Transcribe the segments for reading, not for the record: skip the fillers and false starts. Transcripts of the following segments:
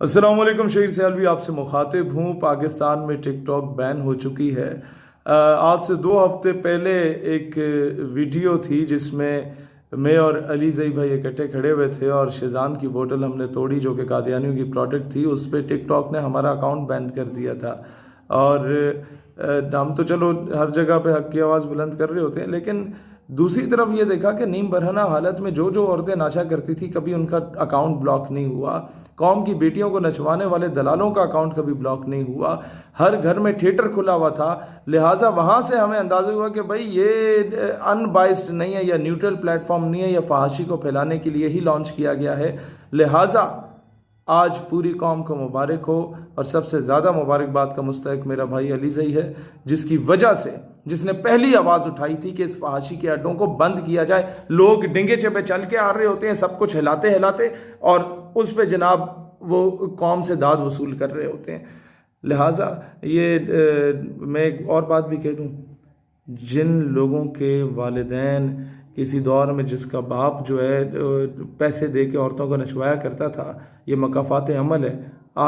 السلام علیکم، شہیر سیالوی آپ سے مخاطب ہوں۔ پاکستان میں ٹک ٹاک بین ہو چکی ہے۔ آج سے 2 ہفتے پہلے ایک ویڈیو تھی جس میں اور علی زئی بھائی اکٹھے کھڑے ہوئے تھے اور شیزان کی بوٹل ہم نے توڑی جو کہ قادیانیوں کی پروڈکٹ تھی۔ اس پہ ٹک ٹاک نے ہمارا اکاؤنٹ بین کر دیا تھا، اور ہم تو چلو ہر جگہ پہ حق کی آواز بلند کر رہے ہوتے ہیں، لیکن دوسری طرف یہ دیکھا کہ نیم برہنہ حالت میں جو عورتیں ناشا کرتی تھی کبھی ان کا اکاؤنٹ بلاک نہیں ہوا۔ قوم کی بیٹیوں کو نچوانے والے دلالوں کا اکاؤنٹ کبھی بلاک نہیں ہوا۔ ہر گھر میں تھیٹر کھلا ہوا تھا، لہٰذا وہاں سے ہمیں اندازہ ہوا کہ بھائی یہ ان بائسڈ نہیں ہے یا نیوٹرل پلیٹ فارم نہیں ہے، یا فحاشی کو پھیلانے کے لیے ہی لانچ کیا گیا ہے۔ لہٰذا آج پوری قوم کو مبارک ہو، اور سب سے زیادہ مبارکباد کا مستحق میرا بھائی علی زئی ہے، جس کی وجہ سے جس نے پہلی آواز اٹھائی تھی کہ اس فحاشی کے اڈوں کو بند کیا جائے۔ لوگ ڈنگے چپے چل کے آ رہے ہوتے ہیں سب کچھ ہلاتے ہلاتے، اور اس پہ جناب وہ قوم سے داد وصول کر رہے ہوتے ہیں۔ لہٰذا یہ میں ایک اور بات بھی کہہ دوں، جن لوگوں کے والدین کسی دور میں جس کا باپ جو ہے پیسے دے کے عورتوں کو نچوایا کرتا تھا، یہ مکافات عمل ہے،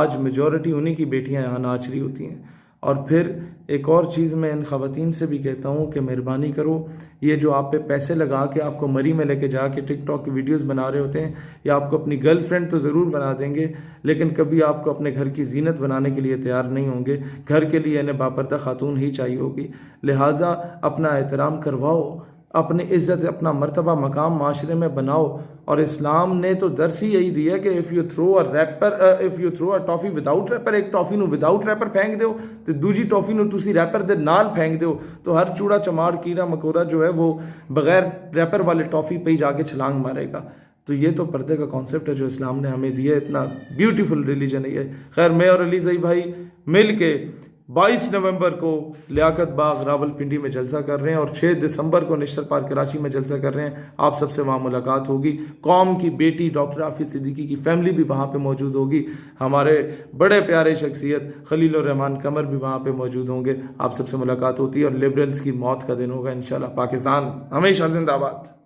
آج میجورٹی انہی کی بیٹیاں یہاں ناچ رہی ہوتی ہیں۔ اور پھر ایک اور چیز میں ان خواتین سے بھی کہتا ہوں کہ مہربانی کرو، یہ جو آپ پہ پیسے لگا کے آپ کو مری میں لے کے جا کے ٹک ٹاک کی ویڈیوز بنا رہے ہوتے ہیں، یا آپ کو اپنی گرل فرینڈ تو ضرور بنا دیں گے، لیکن کبھی آپ کو اپنے گھر کی زینت بنانے کے لیے تیار نہیں ہوں گے۔ گھر کے لیے انہیں باپردہ خاتون ہی چاہیے ہوگی۔ لہٰذا اپنا احترام کرواؤ، اپنی عزت، اپنا مرتبہ مقام معاشرے میں بناؤ۔ اور اسلام نے تو درس ہی یہی دیا کہ if you throw a toffee without wrapper، ایک ٹافی نو وداؤٹ ریپر پھینک دیو تو دوجی ٹافی نو تسی ریپر دے نال پھینک دیو، تو ہر چوڑا چمار کیڑا مکوڑا جو ہے وہ بغیر ریپر والے ٹافی پہ ہی جا کے چھلانگ مارے گا۔ تو یہ تو پردے کا کانسیپٹ ہے جو اسلام نے ہمیں دیا ہے، اتنا بیوٹیفل ریلیجن ہے یہ۔ خیر، میں اور علی زئی بھائی مل کے 22 نومبر کو لیاقت باغ راولپنڈی میں جلسہ کر رہے ہیں، اور 6 دسمبر کو نشتر پارک کراچی میں جلسہ کر رہے ہیں۔ آپ سب سے وہاں ملاقات ہوگی۔ قوم کی بیٹی ڈاکٹر حافظ صدیقی کی فیملی بھی وہاں پہ موجود ہوگی۔ ہمارے بڑے پیارے شخصیت خلیل الرحمان قمر بھی وہاں پہ موجود ہوں گے۔ آپ سب سے ملاقات ہوتی ہے، اور لبرلز کی موت کا دن ہوگا انشاءاللہ۔ پاکستان ہمیشہ زندہ باد۔